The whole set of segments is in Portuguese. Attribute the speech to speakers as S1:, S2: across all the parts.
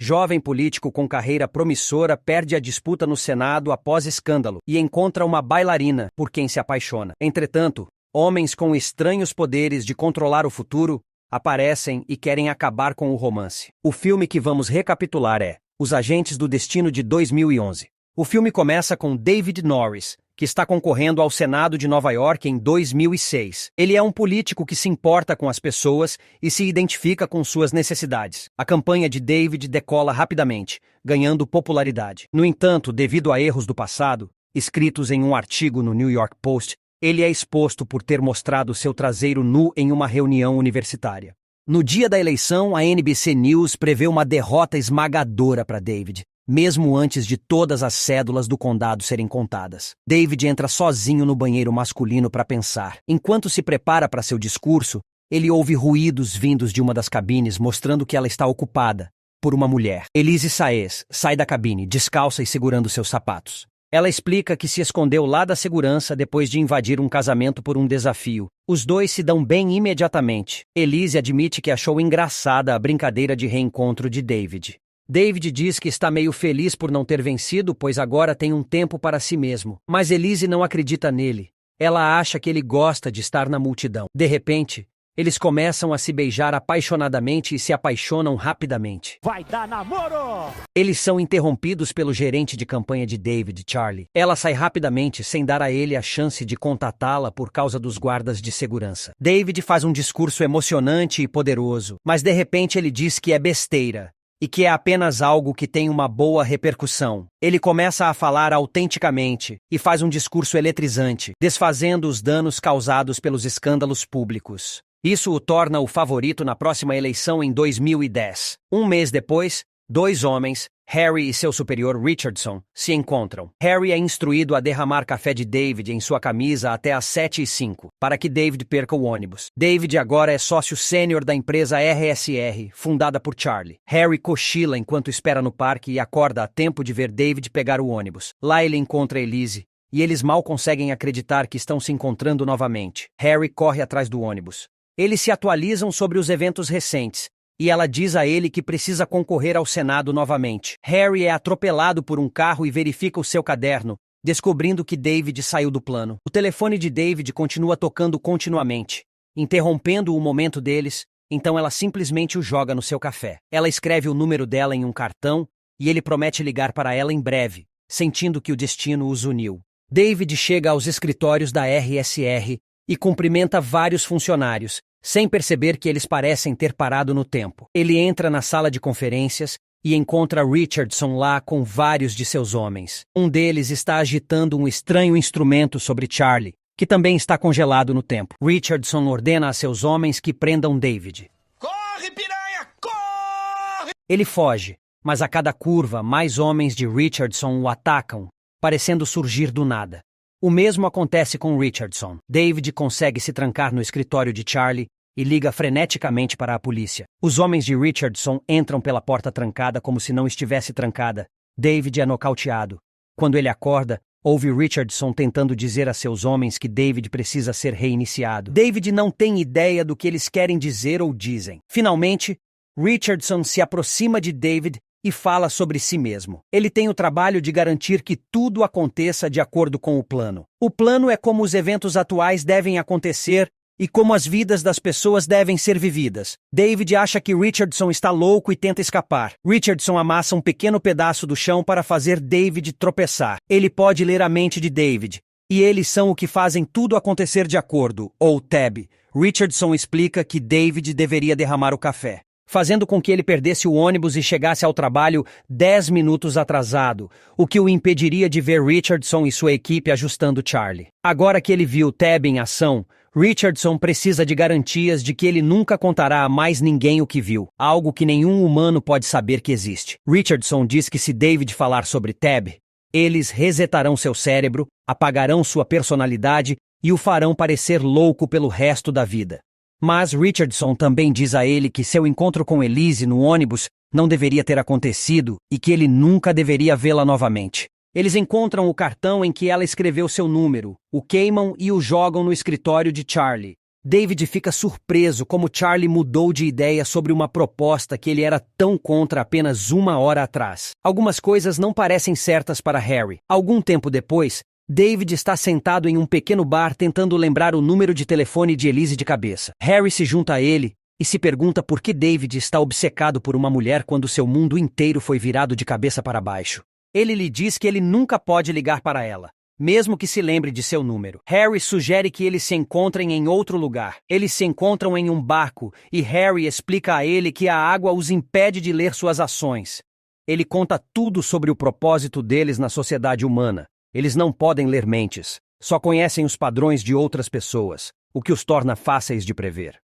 S1: jovem político com carreira promissora, perde a disputa no Senado após escândalo e encontra uma bailarina por quem se apaixona. Entretanto, homens com estranhos poderes de controlar o futuro aparecem e querem acabar com o romance. O filme que vamos recapitular é Os Agentes do Destino, de 2011. O filme começa com David Norris, que está concorrendo ao Senado de Nova York em 2006. Ele é um político que se importa com as pessoas e se identifica com suas necessidades. A campanha de David decola rapidamente, ganhando popularidade. No entanto, devido a erros do passado, escritos em um artigo no New York Post, ele é exposto por ter mostrado seu traseiro nu em uma reunião universitária. No dia da eleição, a NBC News prevê uma derrota esmagadora para David, mesmo antes de todas as cédulas do condado serem contadas. David entra sozinho no banheiro masculino para pensar. Enquanto se prepara para seu discurso, ele ouve ruídos vindos de uma das cabines, mostrando que ela está ocupada por uma mulher. Elise Saez sai da cabine, descalça e segurando seus sapatos. Ela explica que se escondeu lá da segurança depois de invadir um casamento por um desafio. Os dois se dão bem imediatamente. Elise admite que achou engraçada a brincadeira de reencontro de David. David diz que está meio feliz por não ter vencido, pois agora tem um tempo para si mesmo. Mas Elise não acredita nele. Ela acha que ele gosta de estar na multidão. De repente, eles começam a se beijar apaixonadamente e se apaixonam rapidamente.
S2: Vai dar namoro!
S1: Eles são interrompidos pelo gerente de campanha de David, Charlie. Ela sai rapidamente, sem dar a ele a chance de contatá-la por causa dos guardas de segurança. David faz um discurso emocionante e poderoso, mas de repente ele diz que é besteira e que é apenas algo que tem uma boa repercussão. Ele começa a falar autenticamente e faz um discurso eletrizante, desfazendo os danos causados pelos escândalos públicos. Isso o torna o favorito na próxima eleição em 2010. Um mês depois, dois homens, Harry e seu superior Richardson, se encontram. Harry é instruído a derramar café de David em sua camisa até às 7h05, para que David perca o ônibus. David agora é sócio sênior da empresa RSR, fundada por Charlie. Harry cochila enquanto espera no parque e acorda a tempo de ver David pegar o ônibus. Lá ele encontra Elise, e eles mal conseguem acreditar que estão se encontrando novamente. Harry corre atrás do ônibus. Eles se atualizam sobre os eventos recentes, e ela diz a ele que precisa concorrer ao Senado novamente. Harry é atropelado por um carro e verifica o seu caderno, descobrindo que David saiu do plano. O telefone de David continua tocando continuamente, interrompendo o momento deles, então ela simplesmente o joga no seu café. Ela escreve o número dela em um cartão, e ele promete ligar para ela em breve, sentindo que o destino os uniu. David chega aos escritórios da RSR e cumprimenta vários funcionários, sem perceber que eles parecem ter parado no tempo. Ele entra na sala de conferências e encontra Richardson lá com vários de seus homens. Um deles está agitando um estranho instrumento sobre Charlie, que também está congelado no tempo. Richardson ordena a seus homens que prendam David.
S2: Corre, piranha, corre!
S1: Ele foge, mas a cada curva, mais homens de Richardson o atacam, parecendo surgir do nada. O mesmo acontece com Richardson. David consegue se trancar no escritório de Charlie e liga freneticamente para a polícia. Os homens de Richardson entram pela porta trancada como se não estivesse trancada. David é nocauteado. Quando ele acorda, ouve Richardson tentando dizer a seus homens que David precisa ser reiniciado. David não tem ideia do que eles querem dizer ou dizem. Finalmente, Richardson se aproxima de David e fala sobre si mesmo. Ele tem o trabalho de garantir que tudo aconteça de acordo com o plano. O plano é como os eventos atuais devem acontecer e como as vidas das pessoas devem ser vividas. David acha que Richardson está louco e tenta escapar. Richardson amassa um pequeno pedaço do chão para fazer David tropeçar. Ele pode ler a mente de David, e eles são o que fazem tudo acontecer de acordo, ou TAB. Richardson explica que David deveria derramar o café, fazendo com que ele perdesse o ônibus e chegasse ao trabalho 10 minutos atrasado, o que o impediria de ver Richardson e sua equipe ajustando Charlie. Agora que ele viu Tab em ação, Richardson precisa de garantias de que ele nunca contará a mais ninguém o que viu, algo que nenhum humano pode saber que existe. Richardson diz que se David falar sobre Tab, eles resetarão seu cérebro, apagarão sua personalidade e o farão parecer louco pelo resto da vida. Mas Richardson também diz a ele que seu encontro com Elise no ônibus não deveria ter acontecido e que ele nunca deveria vê-la novamente. Eles encontram o cartão em que ela escreveu seu número, o queimam e o jogam no escritório de Charlie. David fica surpreso como Charlie mudou de ideia sobre uma proposta que ele era tão contra apenas uma hora atrás. Algumas coisas não parecem certas para Harry. Algum tempo depois, David está sentado em um pequeno bar tentando lembrar o número de telefone de Elise de cabeça. Harry se junta a ele e se pergunta por que David está obcecado por uma mulher quando seu mundo inteiro foi virado de cabeça para baixo. Ele lhe diz que ele nunca pode ligar para ela, mesmo que se lembre de seu número. Harry sugere que eles se encontrem em outro lugar. Eles se encontram em um barco e Harry explica a ele que a água os impede de ler suas ações. Ele conta tudo sobre o propósito deles na sociedade humana. Eles não podem ler mentes, só conhecem os padrões de outras pessoas, o que os torna fáceis de prever.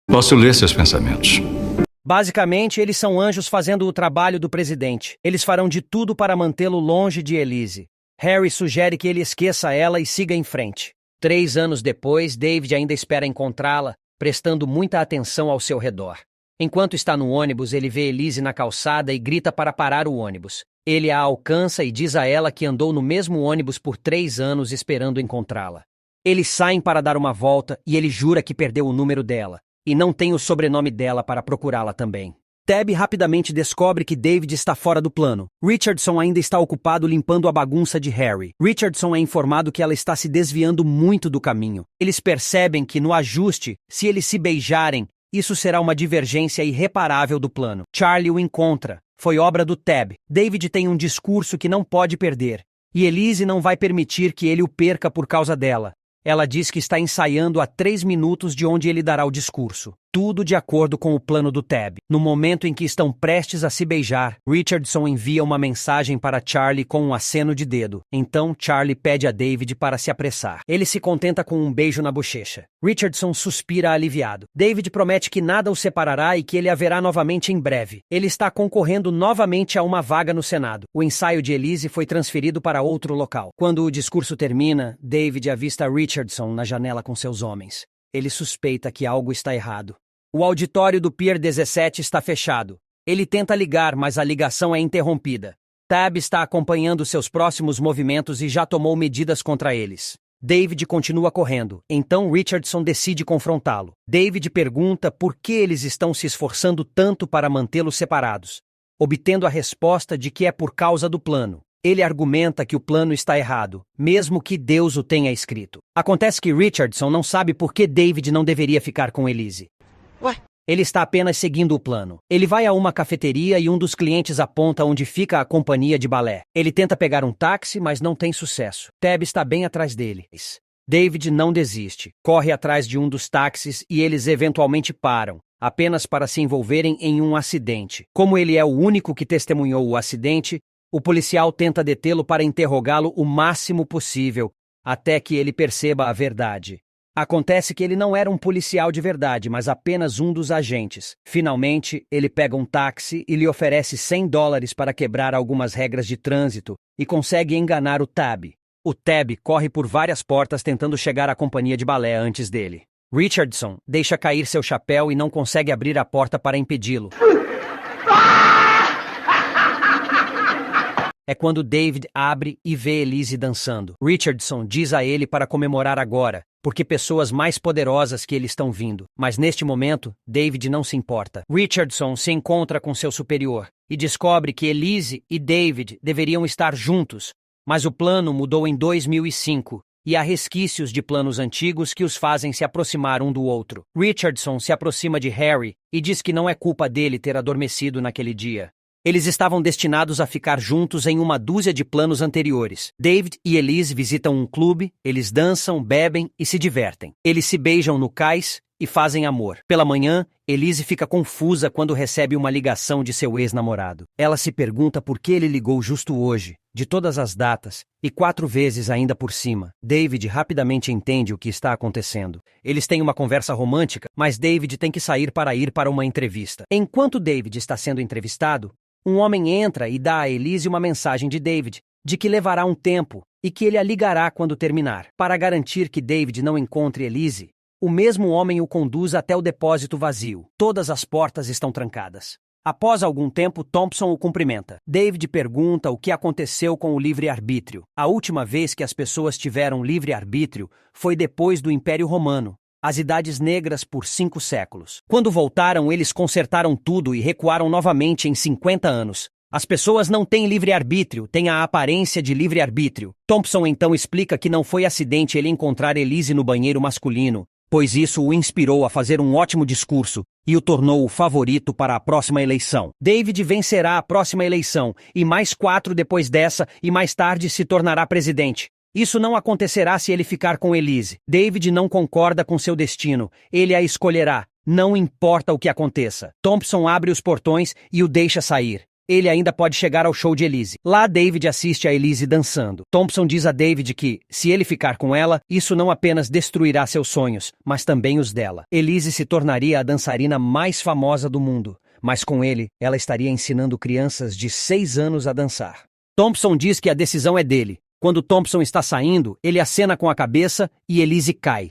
S3: Posso ler seus pensamentos.
S1: Basicamente, eles são anjos fazendo o trabalho do presidente. Eles farão de tudo para mantê-lo longe de Elise. Harry sugere que ele esqueça ela e siga em frente. 3 anos depois, David ainda espera encontrá-la, prestando muita atenção ao seu redor. Enquanto está no ônibus, ele vê Elise na calçada e grita para parar o ônibus. Ele a alcança e diz a ela que andou no mesmo ônibus por 3 anos esperando encontrá-la. Eles saem para dar uma volta e ele jura que perdeu o número dela, e não tem o sobrenome dela para procurá-la também. Tab rapidamente descobre que David está fora do plano. Richardson ainda está ocupado limpando a bagunça de Harry. Richardson é informado que ela está se desviando muito do caminho. Eles percebem que, no ajuste, se eles se beijarem, isso será uma divergência irreparável do plano. Charlie o encontra. Foi obra do Tab. David tem um discurso que não pode perder. E Elise não vai permitir que ele o perca por causa dela. Ela diz que está ensaiando a 3 minutos de onde ele dará o discurso. Tudo de acordo com o plano do Tab. No momento em que estão prestes a se beijar, Richardson envia uma mensagem para Charlie com um aceno de dedo. Então, Charlie pede a David para se apressar. Ele se contenta com um beijo na bochecha. Richardson suspira aliviado. David promete que nada o separará e que ele a verá novamente em breve. Ele está concorrendo novamente a uma vaga no Senado. O ensaio de Elise foi transferido para outro local. Quando o discurso termina, David avista Richardson na janela com seus homens. Ele suspeita que algo está errado. O auditório do Pier 17 está fechado. Ele tenta ligar, mas a ligação é interrompida. Tab está acompanhando seus próximos movimentos e já tomou medidas contra eles. David continua correndo, então Richardson decide confrontá-lo. David pergunta por que eles estão se esforçando tanto para mantê-los separados, obtendo a resposta de que é por causa do plano. Ele argumenta que o plano está errado, mesmo que Deus o tenha escrito. Acontece que Richardson não sabe por que David não deveria ficar com Elise.
S4: Ué?
S1: Ele está apenas seguindo o plano. Ele vai a uma cafeteria e um dos clientes aponta onde fica a companhia de balé. Ele tenta pegar um táxi, mas não tem sucesso. Tab está bem atrás dele. David não desiste. Corre atrás de um dos táxis e eles eventualmente param, apenas para se envolverem em um acidente. Como ele é o único que testemunhou o acidente, o policial tenta detê-lo para interrogá-lo o máximo possível, até que ele perceba a verdade. Acontece que ele não era um policial de verdade, mas apenas um dos agentes. Finalmente, ele pega um táxi e lhe oferece $100 para quebrar algumas regras de trânsito e consegue enganar o Tab. O Tab corre por várias portas tentando chegar à companhia de balé antes dele. Richardson deixa cair seu chapéu e não consegue abrir a porta para impedi-lo. É quando David abre e vê Elise dançando. Richardson diz a ele para comemorar agora, porque pessoas mais poderosas que ele estão vindo. Mas neste momento, David não se importa. Richardson se encontra com seu superior e descobre que Elise e David deveriam estar juntos, mas o plano mudou em 2005 e há resquícios de planos antigos que os fazem se aproximar um do outro. Richardson se aproxima de Harry e diz que não é culpa dele ter adormecido naquele dia. Eles estavam destinados a ficar juntos em uma dúzia de planos anteriores. David e Elise visitam um clube, eles dançam, bebem e se divertem. Eles se beijam no cais e fazem amor. Pela manhã, Elise fica confusa quando recebe uma ligação de seu ex-namorado. Ela se pergunta por que ele ligou justo hoje, de todas as datas, e 4 vezes ainda por cima. David rapidamente entende o que está acontecendo. Eles têm uma conversa romântica, mas David tem que sair para uma entrevista. Enquanto David está sendo entrevistado, um homem entra e dá a Elise uma mensagem de David, de que levará um tempo e que ele a ligará quando terminar. Para garantir que David não encontre Elise, o mesmo homem o conduz até o depósito vazio. Todas as portas estão trancadas. Após algum tempo, Thompson o cumprimenta. David pergunta o que aconteceu com o livre-arbítrio. A última vez que as pessoas tiveram livre-arbítrio foi depois do Império Romano. as Idades Negras por 5 séculos. Quando voltaram, eles consertaram tudo e recuaram novamente em 50 anos. As pessoas não têm livre-arbítrio, têm a aparência de livre-arbítrio. Thompson então explica que não foi acidente ele encontrar Elise no banheiro masculino, pois isso o inspirou a fazer um ótimo discurso e o tornou o favorito para a próxima eleição. David vencerá a próxima eleição, e mais 4 depois dessa, e mais tarde se tornará presidente. Isso não acontecerá se ele ficar com Elise. David não concorda com seu destino, ele a escolherá, não importa o que aconteça. Thompson abre os portões e o deixa sair. Ele ainda pode chegar ao show de Elise. Lá, David assiste a Elise dançando. Thompson diz a David que, se ele ficar com ela, isso não apenas destruirá seus sonhos, mas também os dela. Elise se tornaria a dançarina mais famosa do mundo, mas com ele, ela estaria ensinando crianças de 6 anos a dançar. Thompson diz que a decisão é dele. Quando Thompson está saindo, ele acena com a cabeça e Elise cai.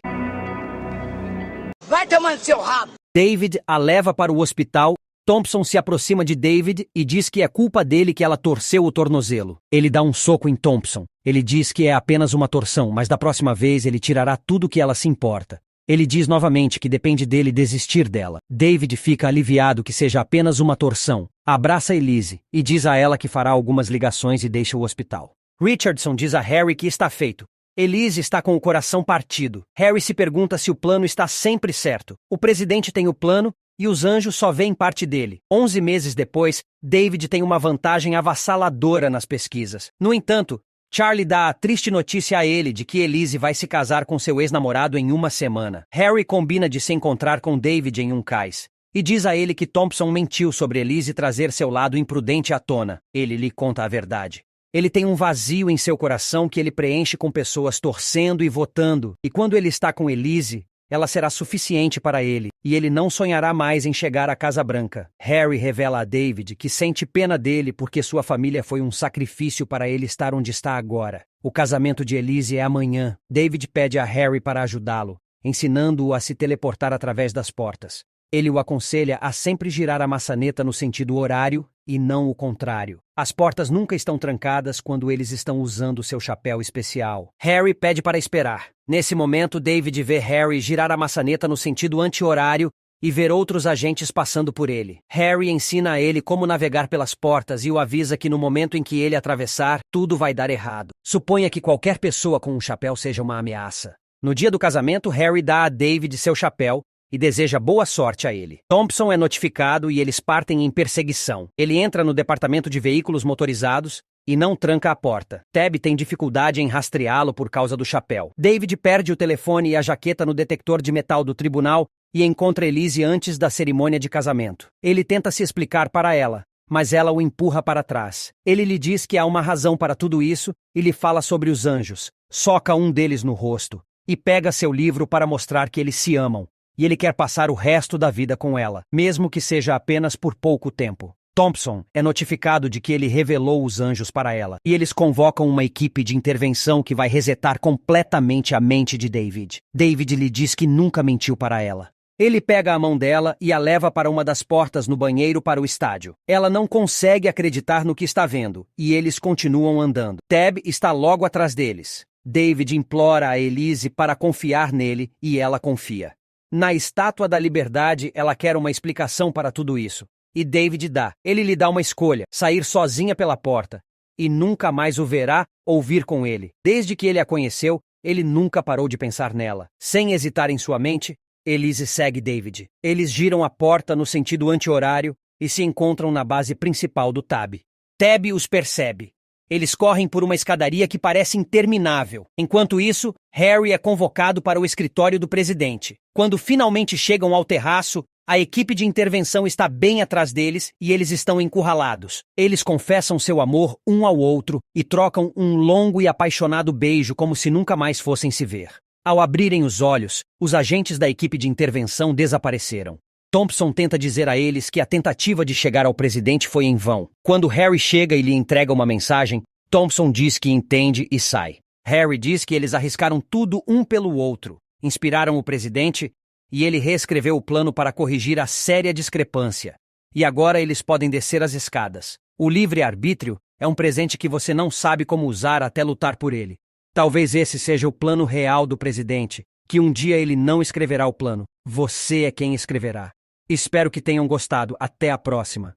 S4: Vai tomando seu rabo!
S1: David a leva para o hospital. Thompson se aproxima de David e diz que é culpa dele que ela torceu o tornozelo. Ele dá um soco em Thompson. Ele diz que é apenas uma torção, mas da próxima vez ele tirará tudo que ela se importa. Ele diz novamente que depende dele desistir dela. David fica aliviado que seja apenas uma torção. Abraça Elise e diz a ela que fará algumas ligações e deixa o hospital. Richardson diz a Harry que está feito. Elise está com o coração partido. Harry se pergunta se o plano está sempre certo. O presidente tem o plano e os anjos só veem parte dele. 11 meses depois, David tem uma vantagem avassaladora nas pesquisas. No entanto, Charlie dá a triste notícia a ele de que Elise vai se casar com seu ex-namorado em uma semana. Harry combina de se encontrar com David em um cais e diz a ele que Thompson mentiu sobre Elise trazer seu lado imprudente à tona. Ele lhe conta a verdade. Ele tem um vazio em seu coração que ele preenche com pessoas torcendo e votando, e quando ele está com Elise, ela será suficiente para ele, e ele não sonhará mais em chegar à Casa Branca. Harry revela a David que sente pena dele porque sua família foi um sacrifício para ele estar onde está agora. O casamento de Elise é amanhã. David pede a Harry para ajudá-lo, ensinando-o a se teleportar através das portas. Ele o aconselha a sempre girar a maçaneta no sentido horário e não o contrário. As portas nunca estão trancadas quando eles estão usando seu chapéu especial. Harry pede para esperar. Nesse momento, David vê Harry girar a maçaneta no sentido anti-horário e ver outros agentes passando por ele. Harry ensina a ele como navegar pelas portas e o avisa que no momento em que ele atravessar, tudo vai dar errado. Suponha que qualquer pessoa com um chapéu seja uma ameaça. No dia do casamento, Harry dá a David seu chapéu e deseja boa sorte a ele. Thompson é notificado e eles partem em perseguição. Ele entra no departamento de veículos motorizados e não tranca a porta. Tab tem dificuldade em rastreá-lo por causa do chapéu. David perde o telefone e a jaqueta no detector de metal do tribunal e encontra Elise antes da cerimônia de casamento. Ele tenta se explicar para ela, mas ela o empurra para trás. Ele lhe diz que há uma razão para tudo isso e lhe fala sobre os anjos. Soca um deles no rosto e pega seu livro para mostrar que eles se amam. E ele quer passar o resto da vida com ela, mesmo que seja apenas por pouco tempo. Thompson é notificado de que ele revelou os anjos para ela, e eles convocam uma equipe de intervenção que vai resetar completamente a mente de David. David lhe diz que nunca mentiu para ela. Ele pega a mão dela e a leva para uma das portas no banheiro para o estádio. Ela não consegue acreditar no que está vendo, e eles continuam andando. Tab está logo atrás deles. David implora a Elise para confiar nele, e ela confia. Na Estátua da Liberdade, ela quer uma explicação para tudo isso. E David dá. Ele lhe dá uma escolha: sair sozinha pela porta. E nunca mais o verá ou vir com ele. Desde que ele a conheceu, ele nunca parou de pensar nela. Sem hesitar em sua mente, Elise segue David. Eles giram a porta no sentido anti-horário e se encontram na base principal do Tab. Tab os percebe. Eles correm por uma escadaria que parece interminável. Enquanto isso, Harry é convocado para o escritório do presidente. Quando finalmente chegam ao terraço, a equipe de intervenção está bem atrás deles e eles estão encurralados. Eles confessam seu amor um ao outro e trocam um longo e apaixonado beijo como se nunca mais fossem se ver. Ao abrirem os olhos, os agentes da equipe de intervenção desapareceram. Thompson tenta dizer a eles que a tentativa de chegar ao presidente foi em vão. Quando Harry chega e lhe entrega uma mensagem, Thompson diz que entende e sai. Harry diz que eles arriscaram tudo um pelo outro, inspiraram o presidente e ele reescreveu o plano para corrigir a séria discrepância. E agora eles podem descer as escadas. O livre-arbítrio é um presente que você não sabe como usar até lutar por ele. Talvez esse seja o plano real do presidente, que um dia ele não escreverá o plano. Você é quem escreverá. Espero que tenham gostado. Até a próxima.